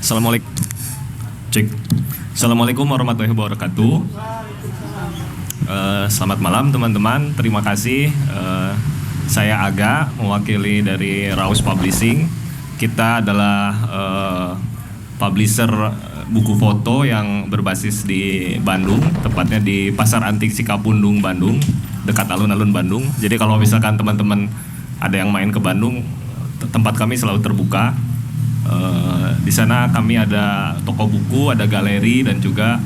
Assalamualaikum. Cek. Assalamualaikum warahmatullahi wabarakatuh. Selamat malam teman-teman. Terima kasih. Saya Aga, mewakili dari Raus Publishing. Kita adalah publisher buku foto yang berbasis di Bandung, tepatnya di Pasar Antik Cikapundung, Bandung, dekat alun-alun Bandung. Jadi kalau misalkan teman-teman ada yang main ke Bandung, tempat kami selalu terbuka. Di sana kami ada toko buku, ada galeri, dan juga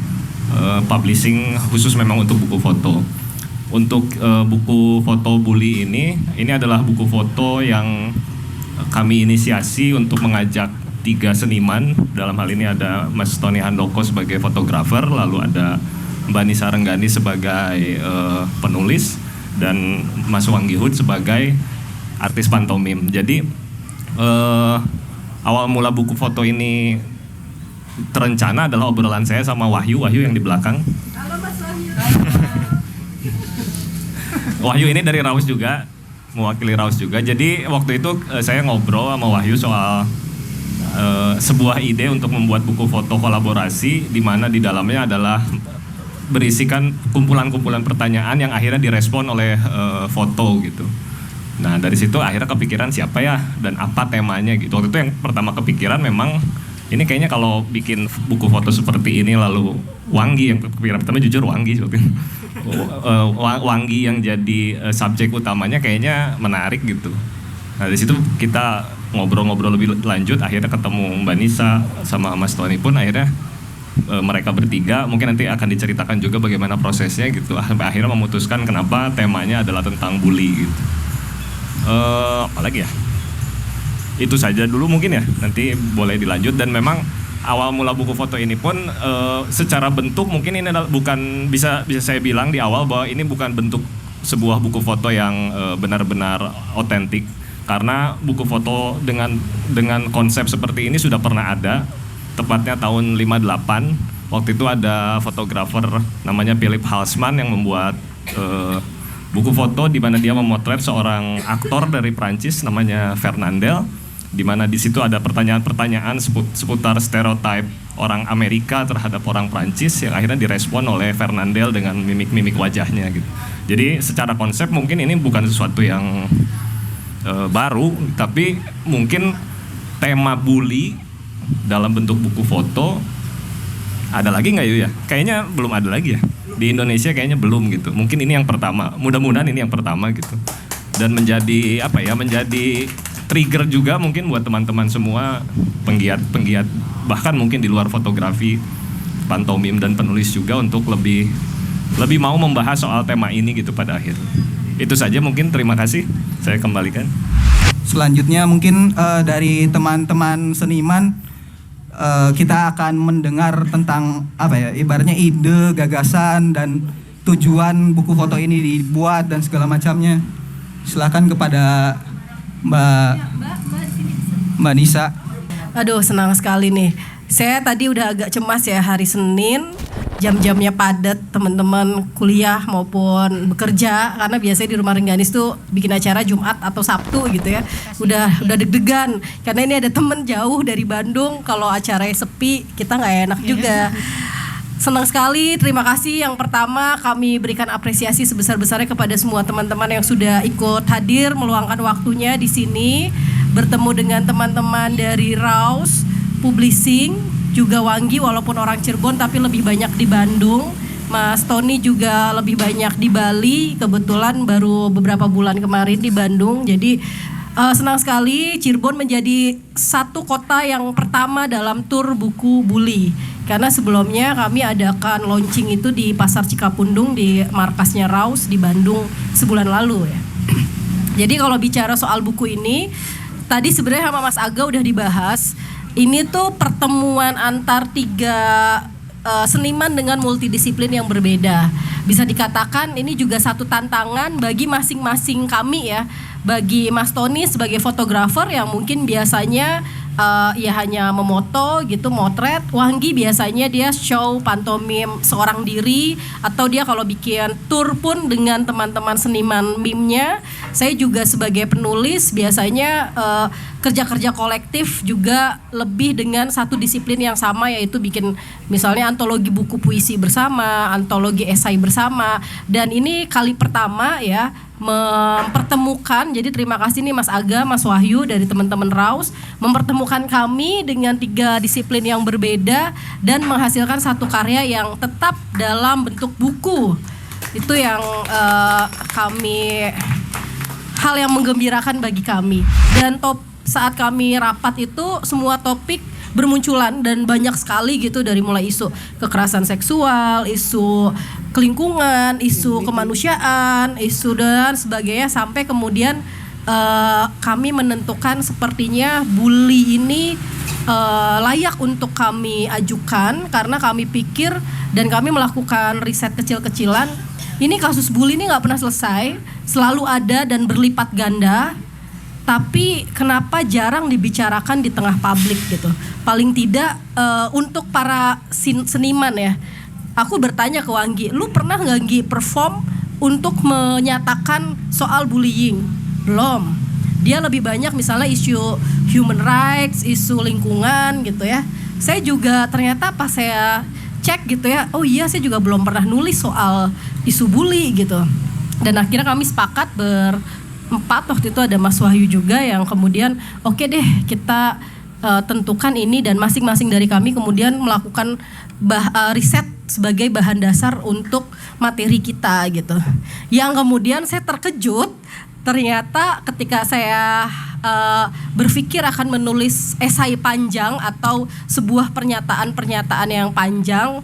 publishing khusus memang untuk buku foto. Untuk buku foto Bully ini adalah buku foto yang kami inisiasi untuk mengajak 3 seniman. Dalam hal ini ada Mas Tony Handoko sebagai fotografer, lalu ada Mbak Nisa Renggani sebagai penulis, dan Mas Wanggi Hud sebagai artis pantomim. Jadi awal mula buku foto ini terencana adalah obrolan saya sama Wahyu yang di belakang. Halo Mas Wahyu. Wahyu ini dari Raus juga, mewakili Raus juga. Jadi waktu itu saya ngobrol sama Wahyu soal sebuah ide untuk membuat buku foto kolaborasi, di mana di dalamnya adalah berisikan kumpulan-kumpulan pertanyaan yang akhirnya direspon oleh foto gitu. Nah dari situ akhirnya kepikiran siapa ya dan apa temanya gitu. Waktu itu yang pertama kepikiran memang ini kayaknya kalau bikin buku foto seperti ini, lalu Wanggi yang kepikiran pertama, jujur Wanggi seperti Wanggi yang jadi subjek utamanya kayaknya menarik gitu. Nah dari situ kita ngobrol-ngobrol lebih lanjut, akhirnya ketemu Mbak Nisa sama Mas Tony pun akhirnya mereka bertiga, mungkin nanti akan diceritakan juga bagaimana prosesnya gitu. Sampai akhirnya memutuskan kenapa temanya adalah tentang bully gitu. Apalagi ya? Itu saja dulu mungkin ya, nanti boleh dilanjut. Dan memang awal mula buku foto ini pun secara bentuk mungkin ini adalah bukan, bisa saya bilang di awal bahwa ini bukan bentuk sebuah buku foto yang benar-benar otentik, karena buku foto dengan konsep seperti ini sudah pernah ada, tepatnya tahun 58. Waktu itu ada fotografer namanya Philip Halsman yang membuat buku foto di mana dia memotret seorang aktor dari Prancis namanya Fernandel, di mana di situ ada pertanyaan-pertanyaan seputar stereotip orang Amerika terhadap orang Prancis yang akhirnya direspon oleh Fernandel dengan mimik-mimik wajahnya gitu. Jadi secara konsep mungkin ini bukan sesuatu yang baru, tapi mungkin tema bully dalam bentuk buku foto ada lagi nggak ya? Kayaknya belum ada lagi ya. Di Indonesia kayaknya belum gitu. Mungkin ini yang pertama. Mudah-mudahan ini yang pertama gitu. Dan menjadi menjadi trigger juga mungkin buat teman-teman semua penggiat bahkan mungkin di luar fotografi, pantomim dan penulis juga untuk lebih mau membahas soal tema ini gitu pada akhir. Itu saja mungkin, terima kasih. Saya kembalikan. Selanjutnya mungkin dari teman-teman seniman kita akan mendengar tentang ibaratnya ide, gagasan dan tujuan buku foto ini dibuat dan segala macamnya. Silakan kepada Mbak Nisa. Aduh, senang sekali nih. Saya tadi udah agak cemas ya, hari Senin jam-jamnya padat, teman-teman kuliah maupun bekerja, karena biasanya di Rumah Rengganis tuh bikin acara Jumat atau Sabtu gitu ya. Udah deg-degan karena ini ada temen jauh dari Bandung, kalau acaranya sepi kita nggak enak juga. Senang sekali, terima kasih. Yang pertama kami berikan apresiasi sebesar-besarnya kepada semua teman-teman yang sudah ikut hadir, meluangkan waktunya di sini, bertemu dengan teman-teman dari Raus Publishing, juga Wanggi walaupun orang Cirebon tapi lebih banyak di Bandung. Mas Tony juga lebih banyak di Bali, kebetulan baru beberapa bulan kemarin di Bandung. Jadi senang sekali Cirebon menjadi satu kota yang pertama dalam tur buku Bully. Karena sebelumnya kami adakan launching itu di Pasar Cikapundung di markasnya Raus di Bandung sebulan lalu ya. Jadi kalau bicara soal buku ini, tadi sebenarnya sama Mas Aga udah dibahas. Ini tuh pertemuan antar 3 seniman dengan multidisiplin yang berbeda. Bisa dikatakan ini juga satu tantangan bagi masing-masing kami ya. Bagi Mas Tony sebagai fotografer yang mungkin biasanya ya hanya memoto gitu, motret. Wanggi biasanya dia show pantomim seorang diri, atau dia kalau bikin tour pun dengan teman-teman seniman meme-nya. Saya juga sebagai penulis biasanya kerja-kerja kolektif juga lebih dengan satu disiplin yang sama, yaitu bikin misalnya antologi buku puisi bersama, antologi esai bersama. Dan ini kali pertama ya mempertemukan, jadi terima kasih nih Mas Aga, Mas Wahyu dari teman-teman Raus, mempertemukan kami dengan 3 disiplin yang berbeda dan menghasilkan satu karya yang tetap dalam bentuk buku. Itu yang hal yang menggembirakan bagi kami. Dan saat kami rapat itu semua topik bermunculan dan banyak sekali gitu, dari mulai isu kekerasan seksual, isu kelingkungan, isu kemanusiaan, isu dan sebagainya, sampai kemudian kami menentukan sepertinya bully ini layak untuk kami ajukan, karena kami pikir dan kami melakukan riset kecil-kecilan, ini kasus bully ini nggak pernah selesai, selalu ada dan berlipat ganda. Tapi kenapa jarang dibicarakan di tengah publik gitu? Paling tidak untuk para seniman ya. Aku bertanya ke Wanggi, lu pernah nggak Nggi perform untuk menyatakan soal bullying? Belum. Dia lebih banyak misalnya isu human rights, isu lingkungan gitu ya. Saya juga ternyata pas saya cek gitu ya, oh iya saya juga belum pernah nulis soal isu bully gitu. Dan akhirnya kami sepakat berempat, waktu itu ada Mas Wahyu juga yang kemudian oke deh kita tentukan ini, dan masing-masing dari kami kemudian melakukan riset sebagai bahan dasar untuk materi kita gitu. Yang kemudian saya terkejut, ternyata ketika saya berpikir akan menulis esai panjang atau sebuah pernyataan-pernyataan yang panjang,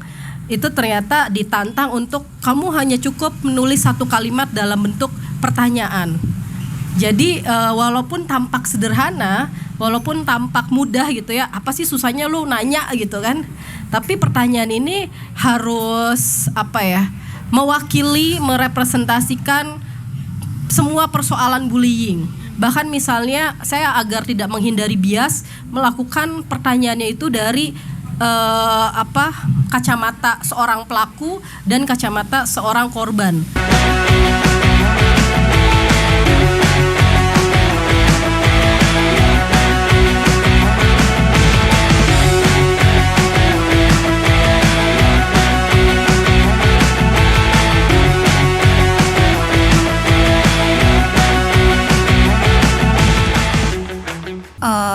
itu ternyata ditantang untuk kamu hanya cukup menulis 1 kalimat dalam bentuk pertanyaan. Jadi walaupun tampak sederhana, walaupun tampak mudah gitu ya, apa sih susahnya lu nanya gitu kan? Tapi pertanyaan ini harus mewakili, merepresentasikan semua persoalan bullying. Bahkan misalnya saya agar tidak menghindari bias, melakukan pertanyaannya itu dari kacamata seorang pelaku dan kacamata seorang korban.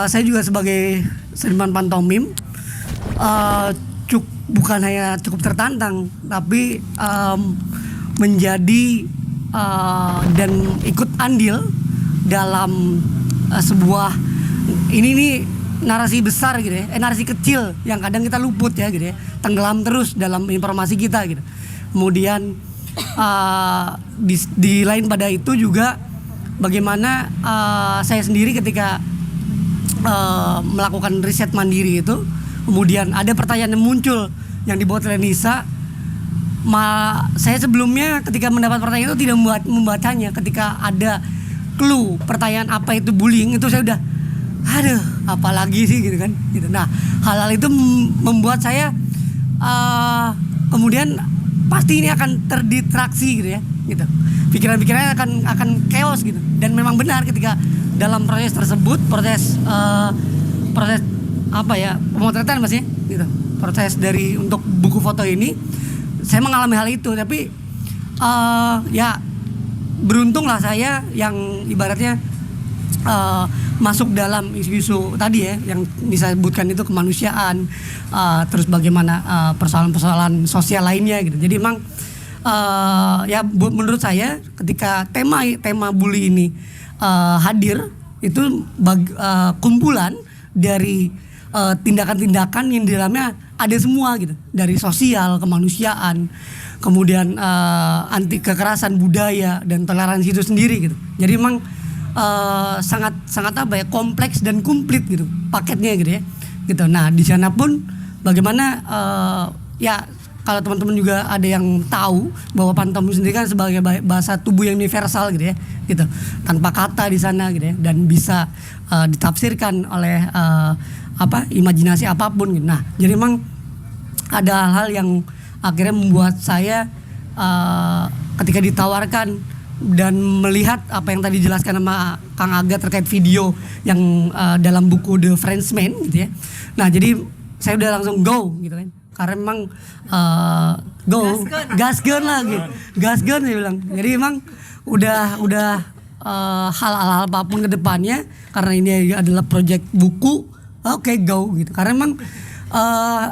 Saya juga sebagai seniman pantomim bukan hanya cukup tertantang, tapi menjadi dan ikut andil dalam sebuah ini nih narasi besar gitu ya, narasi kecil yang kadang kita luput ya gitu ya, tenggelam terus dalam informasi kita gitu. Kemudian di lain pada itu juga bagaimana saya sendiri ketika melakukan riset mandiri itu, kemudian ada pertanyaan yang muncul yang dibuat oleh Nisa. Saya sebelumnya ketika mendapat pertanyaan itu tidak membacanya. Ketika ada clue pertanyaan apa itu bullying, itu saya udah apalagi sih gitu kan gitu. Nah, hal-hal itu membuat saya kemudian pasti ini akan terdistraksi gitu ya gitu. Pikiran-pikirannya akan chaos gitu. Dan memang benar ketika dalam proses tersebut, proses pemotretan Mas ya gitu. Proses dari untuk buku foto ini saya mengalami hal itu, tapi ya beruntunglah saya yang ibaratnya masuk dalam isu-isu tadi ya yang disebutkan itu kemanusiaan, terus bagaimana persoalan-persoalan sosial lainnya gitu. Jadi memang menurut saya ketika tema bully ini hadir itu kumpulan dari tindakan-tindakan yang di dalamnya ada semua gitu, dari sosial, kemanusiaan, kemudian anti kekerasan budaya dan toleransi itu sendiri gitu. Jadi memang sangat kompleks dan komplit gitu paketnya gitu ya gitu. Nah di sana pun bagaimana kalau teman-teman juga ada yang tahu bahwa pantomim sendiri kan sebagai bahasa tubuh yang universal gitu ya, gitu, tanpa kata di sana gitu ya, dan bisa ditafsirkan oleh imajinasi apapun gitu. Nah, jadi memang ada hal-hal yang akhirnya membuat saya ketika ditawarkan dan melihat apa yang tadi dijelaskan sama Kang Aga terkait video yang dalam buku The Frenchman gitu ya. Nah, jadi saya udah langsung go gitu kan. Karena memang gaskeun lah gitu. Gaskeun saya bilang. Jadi memang udah hal-hal apapun ke depannya karena ini adalah project buku, oke, go gitu. Karena memang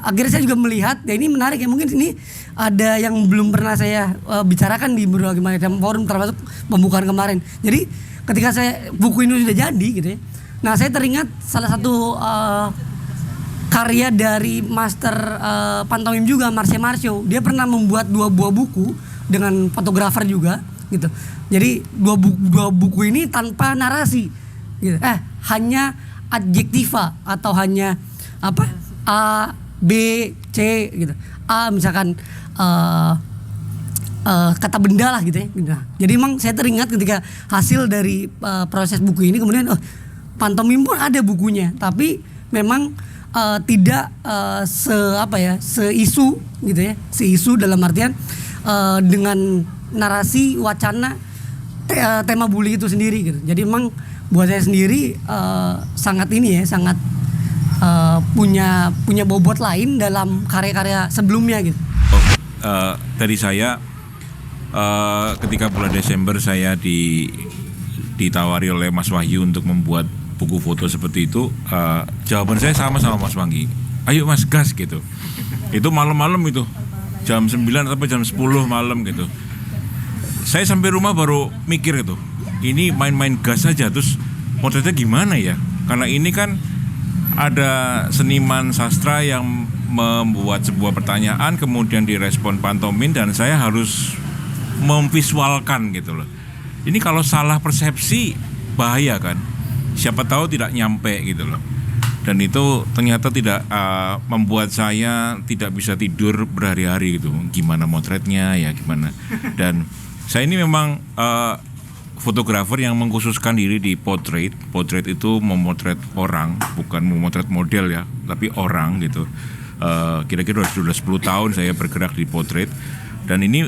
akhirnya saya juga melihat ya ini menarik ya, mungkin ini ada yang belum pernah saya bicarakan di berbagai macam forum termasuk pembukaan kemarin. Jadi ketika buku ini sudah jadi gitu ya. Nah, saya teringat salah satu karya dari master pantomim juga, Marcio. Dia pernah membuat 2 buah buku dengan fotografer juga gitu. Jadi dua buku ini tanpa narasi gitu. Hanya adjektiva atau hanya A, B, C gitu. A misalkan kata benda lah gitu ya. Nah, jadi emang saya teringat ketika hasil dari proses buku ini, kemudian pantomim pun ada bukunya, tapi memang tidak seisu gitu ya, seisu dalam artian dengan narasi wacana tema bully itu sendiri gitu. Jadi memang buat saya sendiri sangat punya bobot lain dalam karya-karya sebelumnya gitu. Dari saya ketika bulan Desember saya ditawari oleh Mas Wahyu untuk membuat buku foto seperti itu, jawaban saya sama Mas Wanggi. Ayo Mas, gas gitu. Itu malam-malam itu. Jam 9 sampai jam 10 malam gitu. Saya sampai rumah baru mikir gitu. Ini main-main gas aja, terus potretnya gimana ya? Karena ini kan ada seniman sastra yang membuat sebuah pertanyaan kemudian direspon pantomim dan saya harus memvisualkan gitu loh. Ini kalau salah persepsi bahaya kan? Siapa tahu tidak nyampe gitu loh. Dan itu ternyata tidak membuat saya tidak bisa tidur berhari-hari gitu. Gimana motretnya ya gimana. Dan saya ini memang fotografer yang mengkhususkan diri di potret. Potret itu memotret orang, bukan memotret model ya, tapi orang gitu. Kira-kira sudah 10 tahun saya bergerak di potret. Dan ini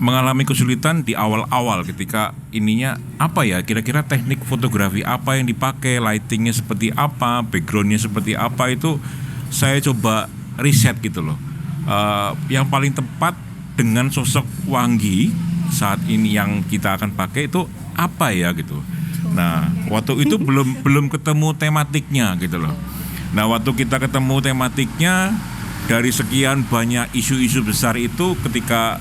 mengalami kesulitan di awal-awal ketika ininya apa ya, kira-kira teknik fotografi apa yang dipakai, lightingnya seperti apa, backgroundnya seperti apa, itu saya coba riset gitu loh. Yang paling tepat dengan sosok Wanggi saat ini yang kita akan pakai itu apa ya gitu. Nah, waktu itu belum ketemu tematiknya gitu loh. Nah, waktu kita ketemu tematiknya dari sekian banyak isu-isu besar itu, ketika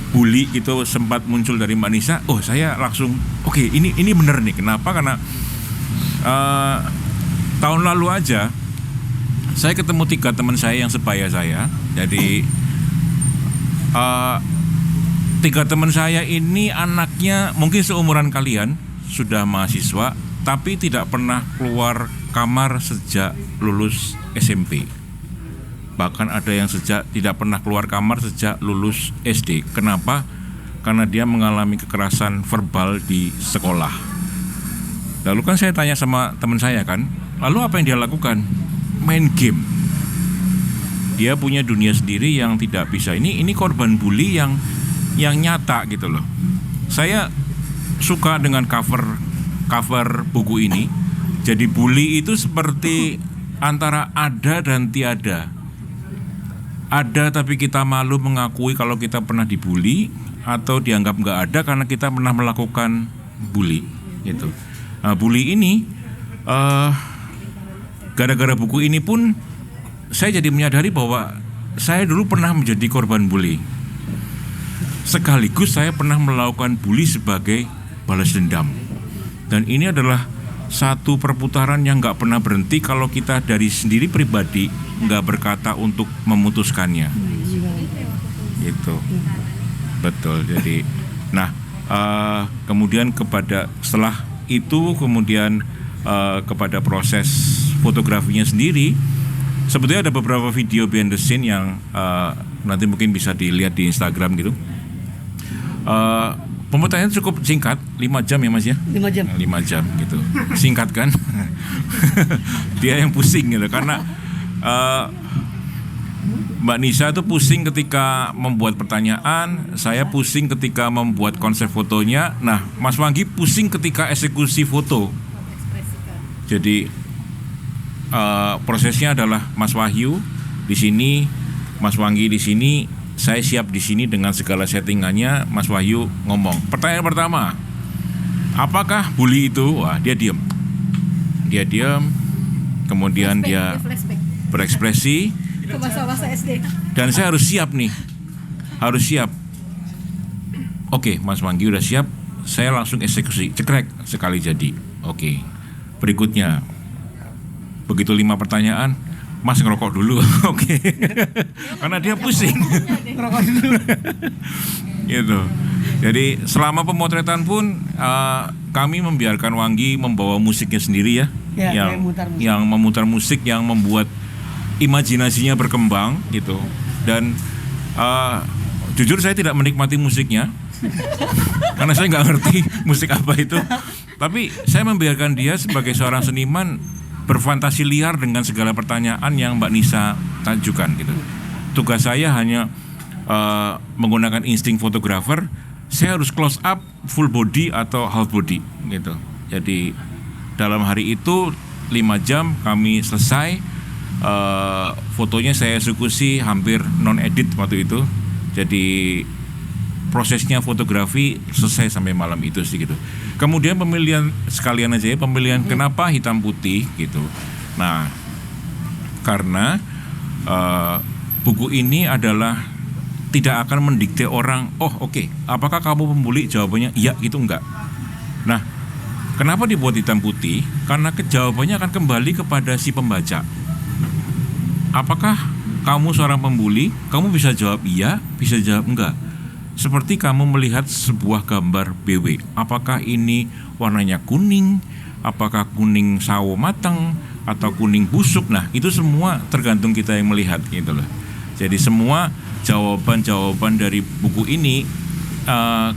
bully itu sempat muncul dari Mbak Nisa, saya langsung oke, ini bener nih. Kenapa? Karena tahun lalu aja saya ketemu 3 teman saya yang sebaya saya. Jadi 3 teman saya ini anaknya mungkin seumuran kalian, sudah mahasiswa tapi tidak pernah keluar kamar sejak lulus SMP. Bahkan ada yang tidak pernah keluar kamar sejak lulus SD. Kenapa? Karena dia mengalami kekerasan verbal di sekolah. Lalu kan saya tanya sama teman saya kan, lalu apa yang dia lakukan? Main game. Dia punya dunia sendiri yang tidak bisa. Ini korban bully yang nyata gitu loh. Saya suka dengan cover buku ini. Jadi bully itu seperti antara ada dan tiada. Ada tapi kita malu mengakui kalau kita pernah dibully, atau dianggap nggak ada karena kita pernah melakukan bully gitu. Nah, bully ini gara-gara buku ini pun saya jadi menyadari bahwa saya dulu pernah menjadi korban bully. Sekaligus saya pernah melakukan bully sebagai balas dendam. Dan ini adalah satu perputaran yang nggak pernah berhenti kalau kita dari sendiri pribadi nggak berkata untuk memutuskannya. Gitu. Betul. Jadi, nah kemudian setelah itu kemudian kepada proses fotografinya sendiri, sebetulnya ada beberapa video behind the scene yang nanti mungkin bisa dilihat di Instagram gitu. Pemotretannya cukup singkat, 5 jam ya Mas ya? 5 jam. 5 jam gitu. Singkat kan? Dia yang pusing gitu karena Mbak Nisa tuh pusing ketika membuat pertanyaan, saya pusing ketika membuat konsep fotonya. Nah, Mas Wanggi pusing ketika eksekusi foto. Jadi prosesnya adalah Mas Wahyu di sini, Mas Wanggi di sini, saya siap di sini dengan segala settingannya. Mas Wahyu ngomong. Pertanyaan pertama, apakah bully itu? Wah, dia diam. Dia diam, kemudian dia berekspresi. Ke masa-masa SD. Dan saya harus siap nih, harus siap. Oke, Mas Wanggi udah siap, saya langsung eksekusi, cekrek sekali jadi. Oke, berikutnya, begitu 5 pertanyaan, Mas ngerokok dulu, oke, karena dia pusing. Ngerokok dulu. Gitu. Jadi selama pemotretan pun kami membiarkan Wanggi membawa musiknya sendiri ya, Ya, yang memutar musik, yang membuat imajinasinya berkembang gitu. Dan jujur saya tidak menikmati musiknya karena saya nggak ngerti musik apa itu. Tapi saya membiarkan dia sebagai seorang seniman berfantasi liar dengan segala pertanyaan yang Mbak Nisa tajukan gitu. Tugas saya hanya menggunakan insting fotografer. Saya harus close up full body atau half body gitu. Jadi dalam hari itu 5 jam kami selesai. Fotonya saya eksekusi hampir non edit waktu itu. Jadi prosesnya fotografi selesai sampai malam itu sih gitu. Kemudian pemilihan sekalian aja ya, pemilihan kenapa hitam putih gitu. Nah, karena buku ini adalah tidak akan mendikte orang, oh oke, apakah kamu pembuli? Jawabannya iya gitu, enggak. Nah, kenapa dibuat hitam putih? Karena jawabannya akan kembali kepada si pembaca. Apakah kamu seorang pembuli? Kamu bisa jawab iya, bisa jawab enggak. Seperti kamu melihat sebuah gambar BW. Apakah ini warnanya kuning? Apakah kuning sawo matang? Atau kuning busuk? Nah, itu semua tergantung kita yang melihat gitu loh. Jadi semua jawaban-jawaban dari buku ini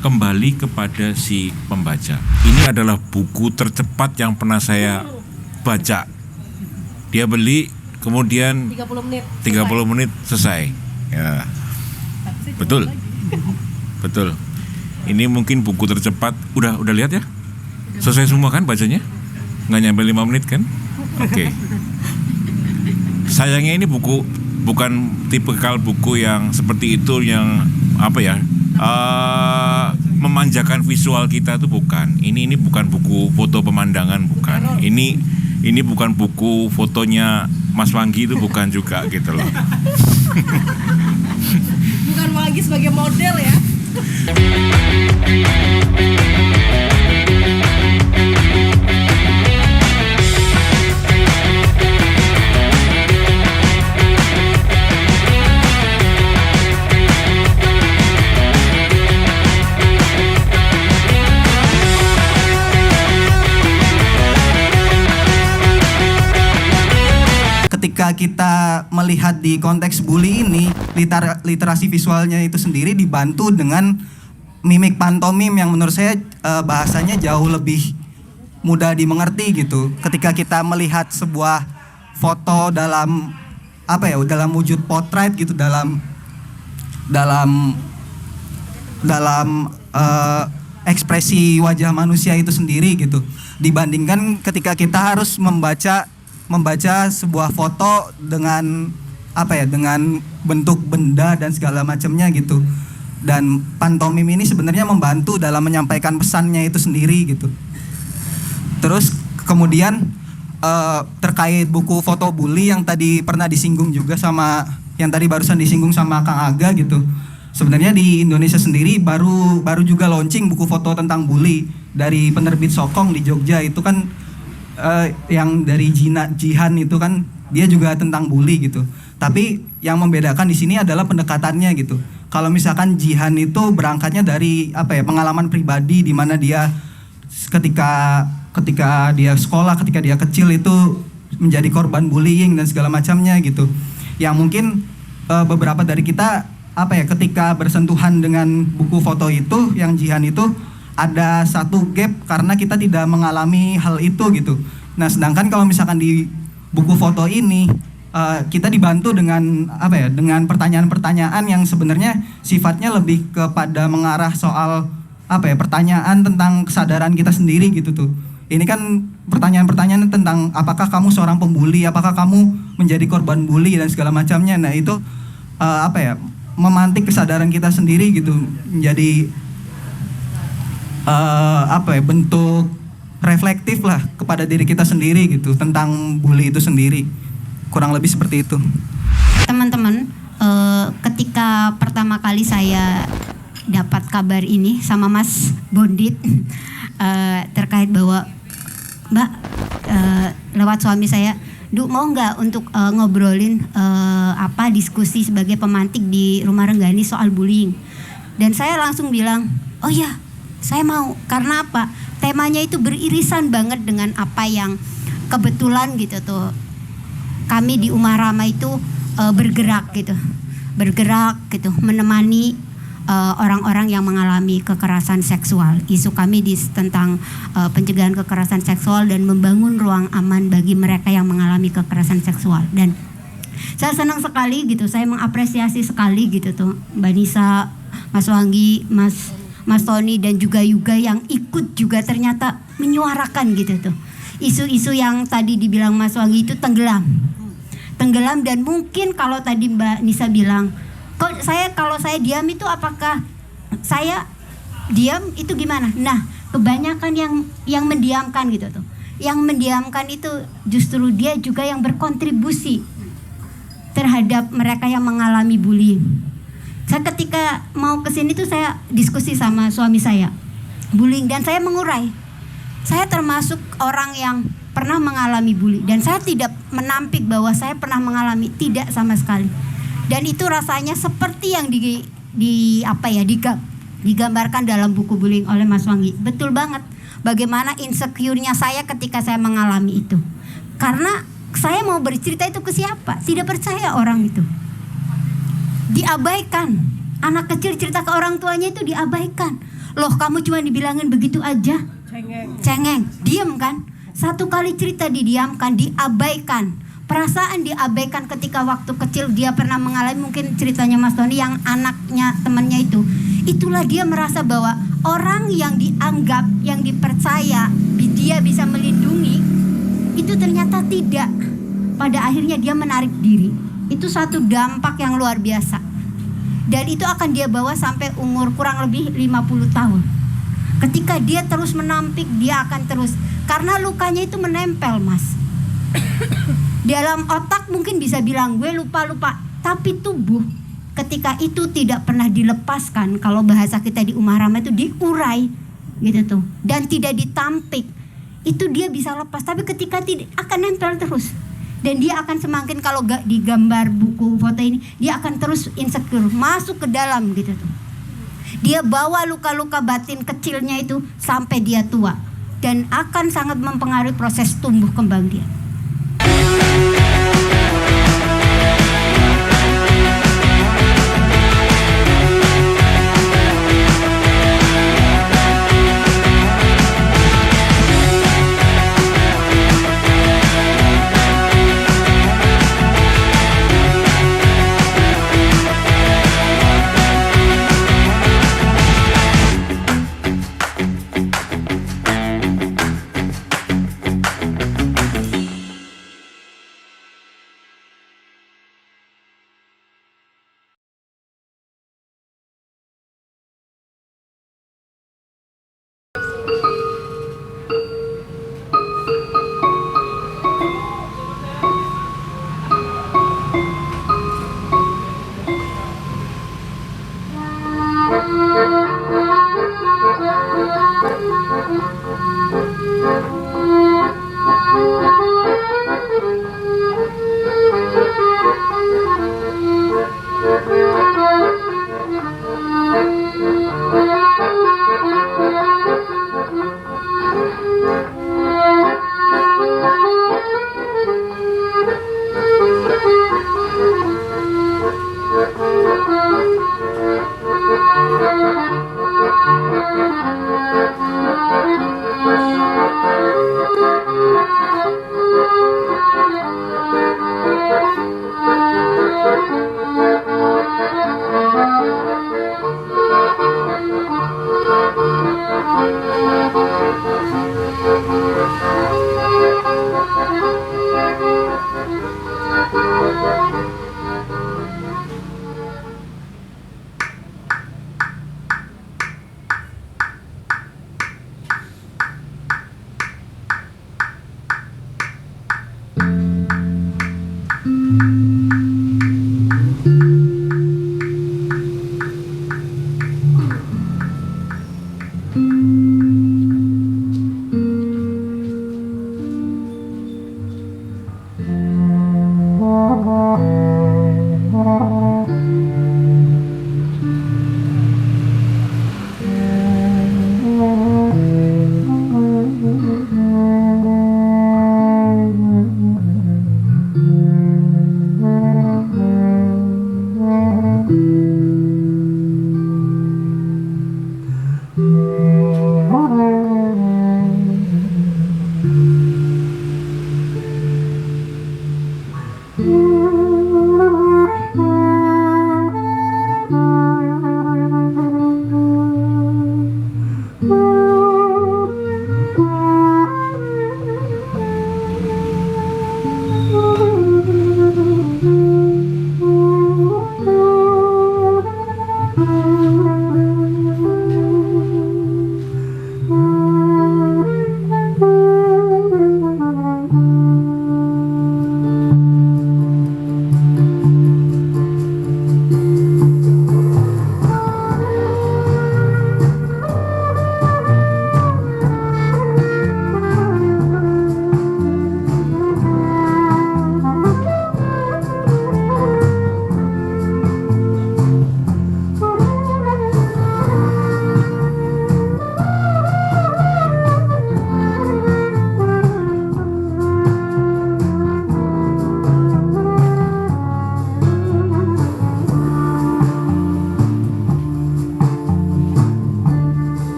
kembali kepada si pembaca. Ini adalah buku tercepat yang pernah saya baca. Dia beli, kemudian 30 menit selesai. Ya. Betul. Betul. Ini mungkin buku tercepat. Udah lihat ya? Selesai semua kan bacanya? Nggak nyampe 5 menit kan? Oke. Sayangnya ini buku bukan tipikal buku yang seperti itu, yang apa ya? Memanjakan visual kita, itu bukan. Ini bukan buku foto pemandangan, bukan. Ini bukan buku fotonya Mas Wanggi, itu bukan juga gitu loh. Bukan lagi sebagai model ya. Ketika kita melihat di konteks bully ini, literasi visualnya itu sendiri dibantu dengan mimik pantomim yang menurut saya bahasanya jauh lebih mudah dimengerti gitu. Ketika kita melihat sebuah foto dalam dalam wujud potret gitu, dalam ekspresi wajah manusia itu sendiri gitu, dibandingkan ketika kita harus membaca sebuah foto dengan dengan bentuk benda dan segala macamnya gitu. Dan pantomim ini sebenarnya membantu dalam menyampaikan pesannya itu sendiri gitu. Terus kemudian terkait buku foto bully yang tadi pernah disinggung juga yang tadi barusan disinggung sama Kang Aga gitu. Sebenarnya di Indonesia sendiri baru juga launching buku foto tentang bully dari penerbit Sokong di Jogja. Itu kan yang dari Jihan itu kan dia juga tentang bully gitu. Tapi yang membedakan di sini adalah pendekatannya gitu. Kalau misalkan Jihan itu berangkatnya dari pengalaman pribadi, di mana dia ketika dia sekolah, ketika dia kecil itu menjadi korban bullying dan segala macamnya gitu. Yang mungkin beberapa dari kita ketika bersentuhan dengan buku foto itu, yang Jihan itu ada satu gap karena kita tidak mengalami hal itu gitu. Nah, sedangkan kalau misalkan di buku foto ini kita dibantu dengan dengan pertanyaan-pertanyaan yang sebenarnya sifatnya lebih kepada mengarah soal pertanyaan tentang kesadaran kita sendiri gitu tuh. Ini kan pertanyaan-pertanyaan tentang apakah kamu seorang pembuli, apakah kamu menjadi korban bully dan segala macamnya. Nah, itu memantik kesadaran kita sendiri gitu, menjadi bentuk reflektif lah kepada diri kita sendiri gitu tentang bully itu sendiri. Kurang lebih seperti itu. Teman-teman, ketika pertama kali saya dapat kabar ini sama Mas Bondit terkait bahwa Mbak lewat suami saya, "Du, mau nggak untuk ngobrolin diskusi sebagai pemantik di Rumah Renggani soal bullying?" Dan saya langsung bilang, "Oh ya, saya mau." Karena apa? Temanya itu beririsan banget dengan apa yang kebetulan gitu tuh. Kami di Umarama itu bergerak gitu, menemani orang-orang yang mengalami kekerasan seksual. Isu kami tentang pencegahan kekerasan seksual dan membangun ruang aman bagi mereka yang mengalami kekerasan seksual. Dan saya senang sekali gitu, saya mengapresiasi sekali gitu tuh Mbak Nisa, Mas Wanggi, Mas Tony dan juga Yuga yang ikut juga ternyata menyuarakan gitu tuh. Isu-isu yang tadi dibilang Mas Wanggi itu tenggelam dan mungkin kalau tadi Mbak Nisa bilang, kalau saya diam itu apakah saya diam itu gimana? Nah, kebanyakan yang mendiamkan gitu tuh. Yang mendiamkan itu justru dia juga yang berkontribusi terhadap mereka yang mengalami bullying. Saya ketika mau kesini tuh saya diskusi sama suami saya bullying dan saya mengurai. Saya termasuk orang yang pernah mengalami bully dan saya tidak menampik bahwa saya pernah mengalami, tidak sama sekali. Dan itu rasanya seperti yang digambarkan dalam buku bullying oleh Mas Wanggi. Betul banget. Bagaimana insecure-nya saya ketika saya mengalami itu. Karena saya mau bercerita itu ke siapa? Tidak percaya orang itu. Diabaikan. Anak kecil cerita ke orang tuanya itu diabaikan. Loh, kamu cuma dibilangin begitu aja. Cengeng. Diam kan? Satu kali cerita didiamkan, diabaikan. Perasaan diabaikan ketika waktu kecil dia pernah mengalami, mungkin ceritanya Mas Tony yang anaknya temannya itu. Itulah dia merasa bahwa orang yang dianggap, yang dipercaya dia bisa melindungi, itu ternyata tidak. Pada akhirnya dia menarik diri. Itu satu dampak yang luar biasa. Dan itu akan dia bawa sampai umur kurang lebih 50 tahun. Ketika dia terus menampik, dia akan terus, karena lukanya itu menempel, Mas. Dalam otak mungkin bisa bilang gue lupa-lupa, tapi tubuh ketika itu tidak pernah dilepaskan, kalau bahasa kita di Umarama itu diurai gitu tuh, dan tidak ditampik, itu dia bisa lepas. Tapi ketika tidak, akan nempel terus. Dan dia akan semakin, kalau gak digambar buku foto ini, dia akan terus insecure, masuk ke dalam gitu tuh. Dia bawa luka-luka batin kecilnya itu sampai dia tua, dan akan sangat mempengaruhi proses tumbuh kembang dia.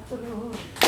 Atur nuhun.